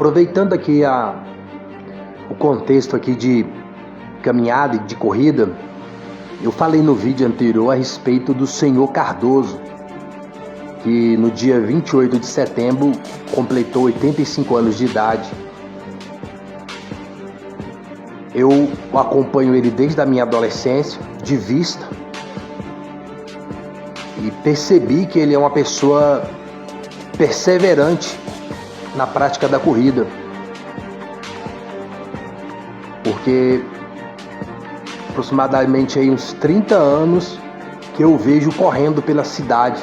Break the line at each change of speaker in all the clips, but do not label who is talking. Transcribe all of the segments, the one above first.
Aproveitando aqui o contexto aqui de caminhada e de corrida, eu falei no vídeo anterior a respeito do senhor Cardoso, que no dia 28 de setembro completou 85 anos de idade. Eu acompanho ele desde a minha adolescência, de vista, e percebi que ele é uma pessoa perseverante na prática da corrida, porque aproximadamente aí uns 30 anos que eu vejo correndo pela cidade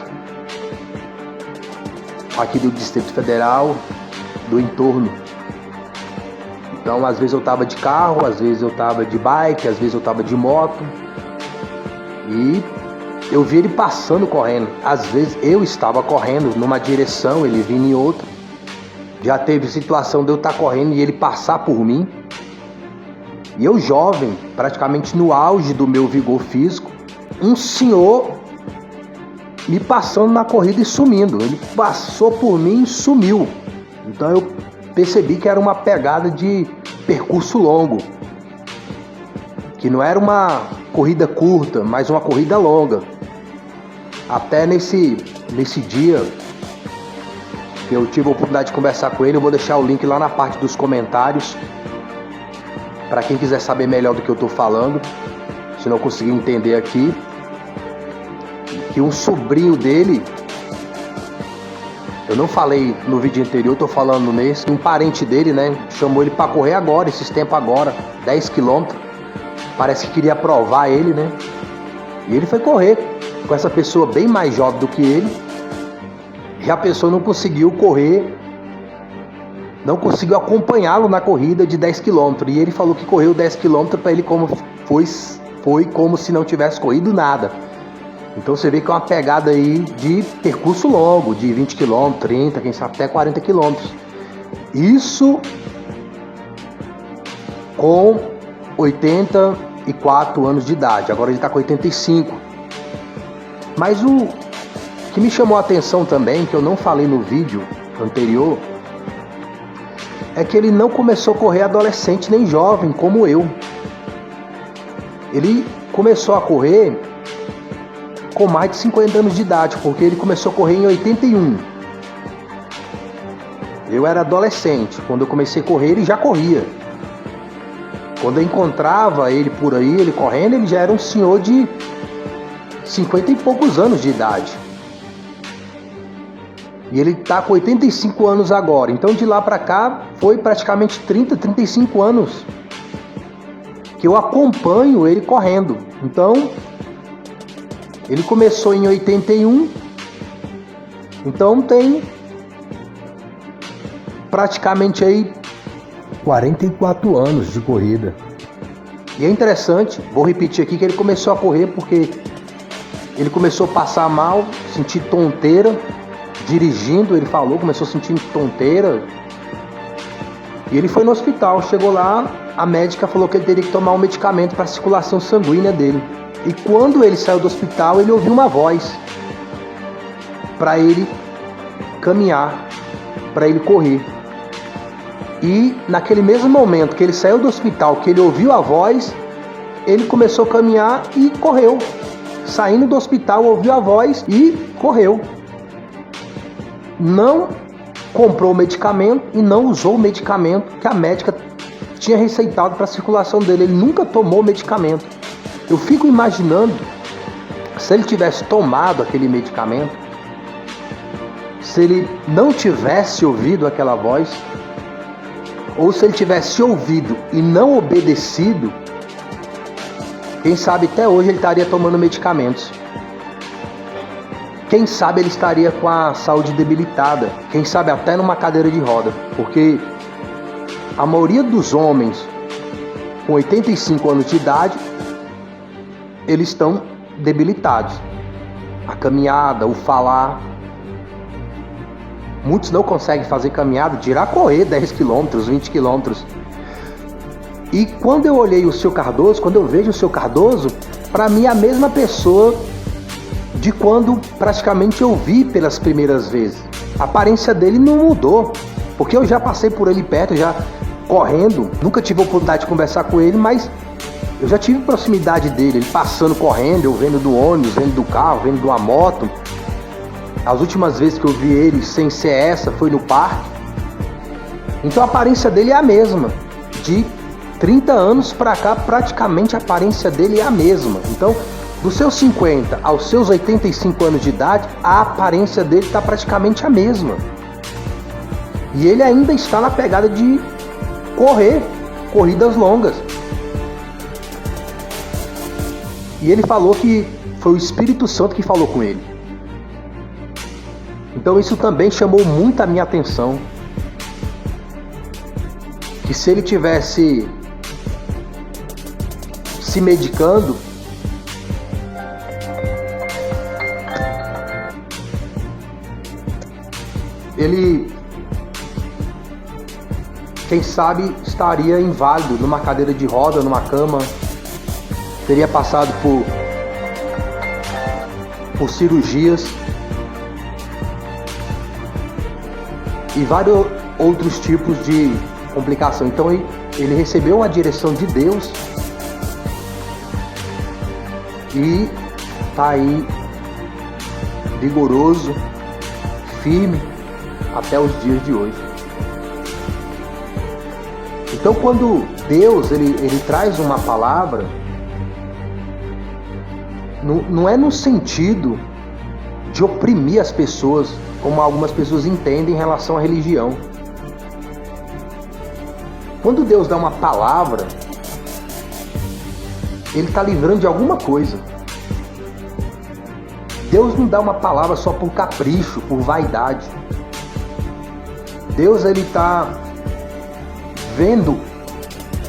aqui do Distrito Federal, do entorno. Então, às vezes eu estava de carro, às vezes eu estava de bike, às vezes eu estava de moto, e eu vi ele passando correndo. Às vezes eu estava correndo numa direção, ele vinha em outra. Já teve situação de eu estar correndo e ele passar por mim. E eu jovem, praticamente no auge do meu vigor físico, um senhor me passando na corrida e sumindo. Ele passou por mim e sumiu. Então eu percebi que era uma pegada de percurso longo, que não era uma corrida curta, mas uma corrida longa. Até nesse dia que eu tive a oportunidade de conversar com ele, eu vou deixar o link lá na parte dos comentários para quem quiser saber melhor do que eu estou falando, se não conseguir entender aqui, que um sobrinho dele, eu não falei no vídeo anterior, estou falando nesse, um parente dele, né, chamou ele para correr agora, esses tempos agora, 10 km, parece que queria provar ele, né, e ele foi correr com essa pessoa bem mais jovem do que ele, e a pessoa não conseguiu correr, não conseguiu acompanhá-lo na corrida de 10 km, e ele falou que correu 10 km para ele foi como se não tivesse corrido nada. Então você vê que é uma pegada aí de percurso longo, de 20 km, 30, quem sabe até 40 km. Isso com 84 anos de idade, agora ele está com 85. Mas o que me chamou a atenção também, que eu não falei no vídeo anterior, é que ele não começou a correr adolescente nem jovem como eu. Ele começou a correr com mais de 50 anos de idade, porque ele começou a correr em 81. Eu era adolescente, quando eu comecei a correr ele já corria. Quando eu encontrava ele por aí, ele correndo, ele já era um senhor de 50 e poucos anos de idade. E ele está com 85 anos agora. Então de lá para cá foi praticamente 30, 35 anos que eu acompanho ele correndo. Então ele começou em 81, então tem praticamente aí 44 anos de corrida. E é interessante, vou repetir aqui, que ele começou a correr porque ele começou a passar mal, sentir tonteira, dirigindo, ele falou, começou a sentir tonteira. E ele foi no hospital, chegou lá, a médica falou que ele teria que tomar um medicamento para a circulação sanguínea dele. E quando ele saiu do hospital, ele ouviu uma voz para ele caminhar, para ele correr. E naquele mesmo momento que ele saiu do hospital, que ele ouviu a voz, ele começou a caminhar e correu. Saindo do hospital, ouviu a voz e correu. Não comprou o medicamento e não usou o medicamento que a médica tinha receitado para a circulação dele. Ele nunca tomou o medicamento. Eu fico imaginando, se ele tivesse tomado aquele medicamento, se ele não tivesse ouvido aquela voz, ou se ele tivesse ouvido e não obedecido, quem sabe até hoje ele estaria tomando medicamentos. Quem sabe ele estaria com a saúde debilitada, quem sabe até numa cadeira de roda, porque a maioria dos homens com 85 anos de idade, eles estão debilitados. A caminhada, o falar. Muitos não conseguem fazer caminhada, dirá correr 10 km, 20 km. E quando eu olhei o seu Cardoso, quando eu vejo o seu Cardoso, para mim é a mesma pessoa de quando praticamente eu vi pelas primeiras vezes. A aparência dele não mudou. Porque eu já passei por ele perto, já correndo, nunca tive a oportunidade de conversar com ele, mas eu já tive proximidade dele, ele passando correndo, eu vendo do ônibus, vendo do carro, vendo de uma moto. As últimas vezes que eu vi ele sem ser essa foi no parque. Então a aparência dele é a mesma. De 30 anos pra cá, praticamente a aparência dele é a mesma. Então, dos seus 50 aos seus 85 anos de idade, a aparência dele está praticamente a mesma. E ele ainda está na pegada de correr corridas longas. E ele falou que foi o Espírito Santo que falou com ele. Então isso também chamou muito a minha atenção. Que se ele tivesse se medicando, ele, quem sabe, estaria inválido numa cadeira de roda, numa cama, teria passado por cirurgias e vários outros tipos de complicação. Então ele recebeu uma direção de Deus e está aí vigoroso, firme até os dias de hoje. Então quando Deus ele traz uma palavra, não é no sentido de oprimir as pessoas, como algumas pessoas entendem em relação à religião. Quando Deus dá uma palavra, Ele está livrando de alguma coisa. Deus não dá uma palavra só por capricho, por vaidade. Deus ele está vendo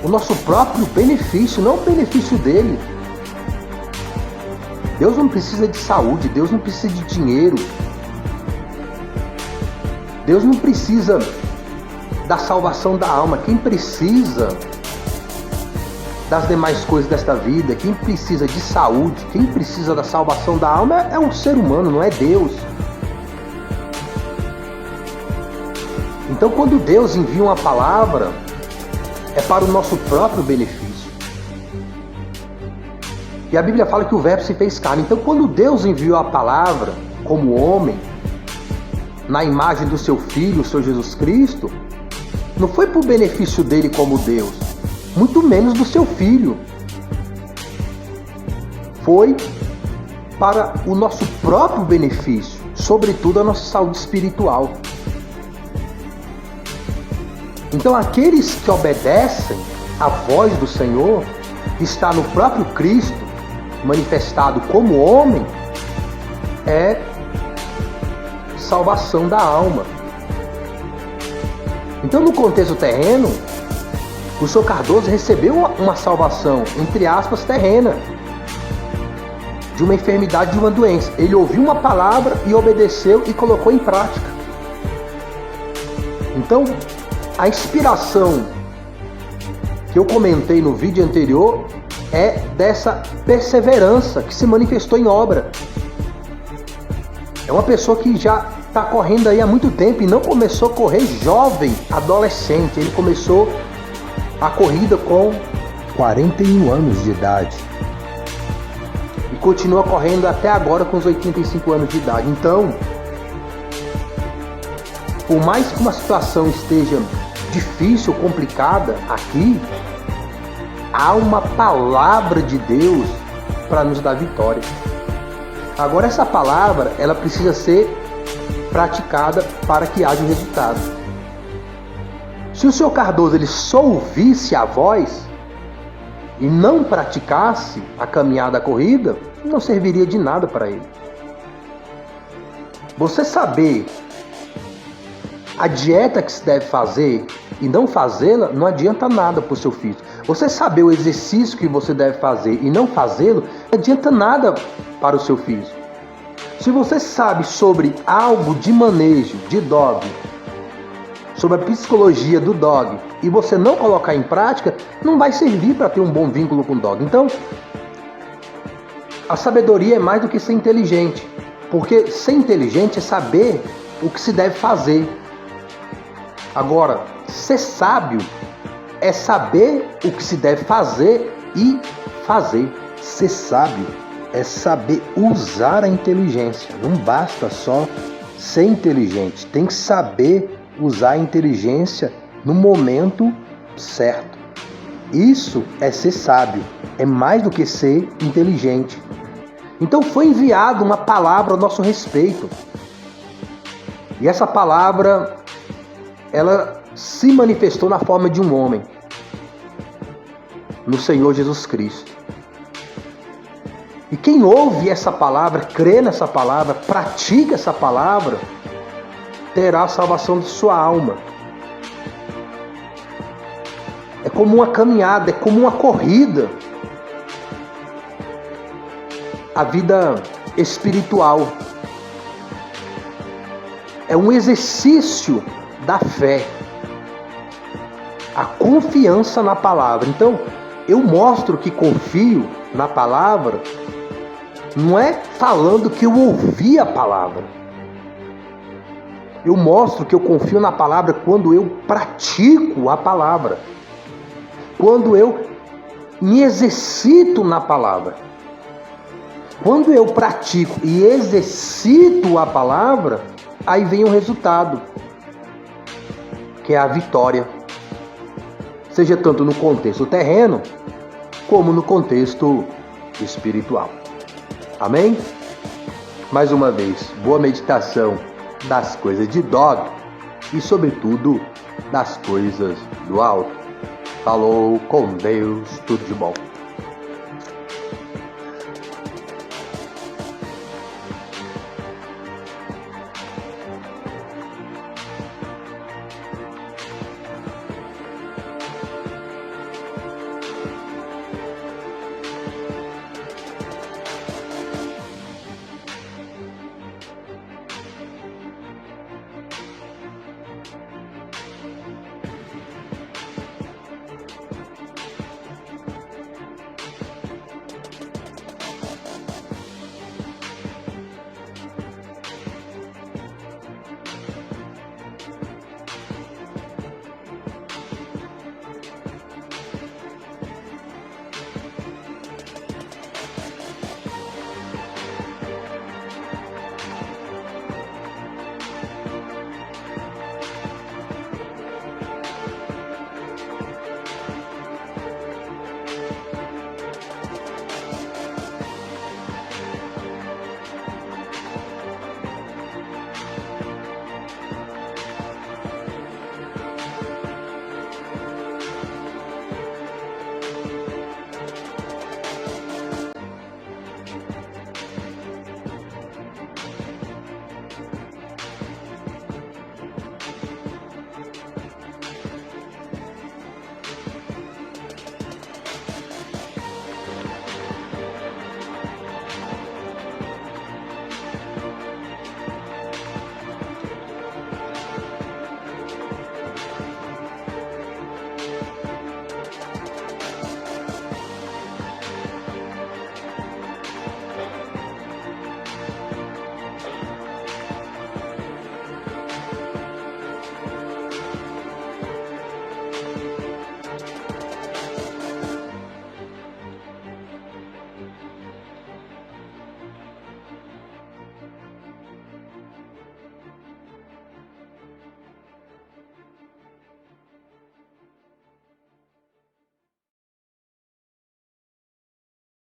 o nosso próprio benefício, não o benefício dele. Deus não precisa de saúde, Deus não precisa de dinheiro. Deus não precisa da salvação da alma. Quem precisa das demais coisas desta vida, quem precisa de saúde, quem precisa da salvação da alma é um ser humano, não é Deus. Então quando Deus envia uma palavra, é para o nosso próprio benefício. E a Bíblia fala que o verbo se fez carne. Então quando Deus enviou a palavra como homem, na imagem do seu Filho, o Senhor Jesus Cristo, não foi por benefício dele como Deus, muito menos do seu Filho. Foi para o nosso próprio benefício, sobretudo a nossa saúde espiritual. Então aqueles que obedecem à voz do Senhor, que está no próprio Cristo, manifestado como homem, é salvação da alma. Então no contexto terreno, o Sr. Cardoso recebeu uma salvação, entre aspas, terrena, de uma enfermidade, de uma doença. Ele ouviu uma palavra e obedeceu e colocou em prática. Então, a inspiração que eu comentei no vídeo anterior é dessa perseverança que se manifestou em obra. É uma pessoa que já está correndo aí há muito tempo e não começou a correr jovem, adolescente. Ele começou a corrida com 41 anos de idade e continua correndo até agora com os 85 anos de idade. Então, por mais que uma situação esteja difícil, complicada aqui, há uma palavra de Deus para nos dar vitória. Agora essa palavra, ela precisa ser praticada para que haja um resultado. Se o Sr. Cardoso ele só ouvisse a voz e não praticasse a caminhada, a corrida, não serviria de nada para ele. Você saber a dieta que se deve fazer e não fazê-la não adianta nada para o seu físico. Você saber o exercício que você deve fazer e não fazê-lo não adianta nada para o seu físico. Se você sabe sobre algo de manejo de dog, sobre a psicologia do dog, e você não colocar em prática, não vai servir para ter um bom vínculo com o dog. Então, a sabedoria é mais do que ser inteligente, porque ser inteligente é saber o que se deve fazer. Agora, ser sábio é saber o que se deve fazer e fazer. Ser sábio é saber usar a inteligência. Não basta só ser inteligente, tem que saber usar a inteligência no momento certo. Isso é ser sábio, é mais do que ser inteligente. Então foi enviada uma palavra a nosso respeito. E essa palavra, ela se manifestou na forma de um homem, no Senhor Jesus Cristo. E quem ouve essa palavra, crê nessa palavra, pratica essa palavra, terá a salvação de sua alma. É como uma caminhada, é como uma corrida. A vida espiritual é um exercício da fé, a confiança na palavra. Então, eu mostro que confio na palavra, não é falando que eu ouvi a palavra. Eu mostro que eu confio na palavra quando eu pratico a palavra, quando eu me exercito na palavra. Quando eu pratico e exercito a palavra, aí vem o resultado, que é a vitória. Seja tanto no contexto terreno, como no contexto espiritual. Amém? Mais uma vez, boa meditação das coisas de dog e, sobretudo, das coisas do alto. Falou, com Deus, tudo de bom.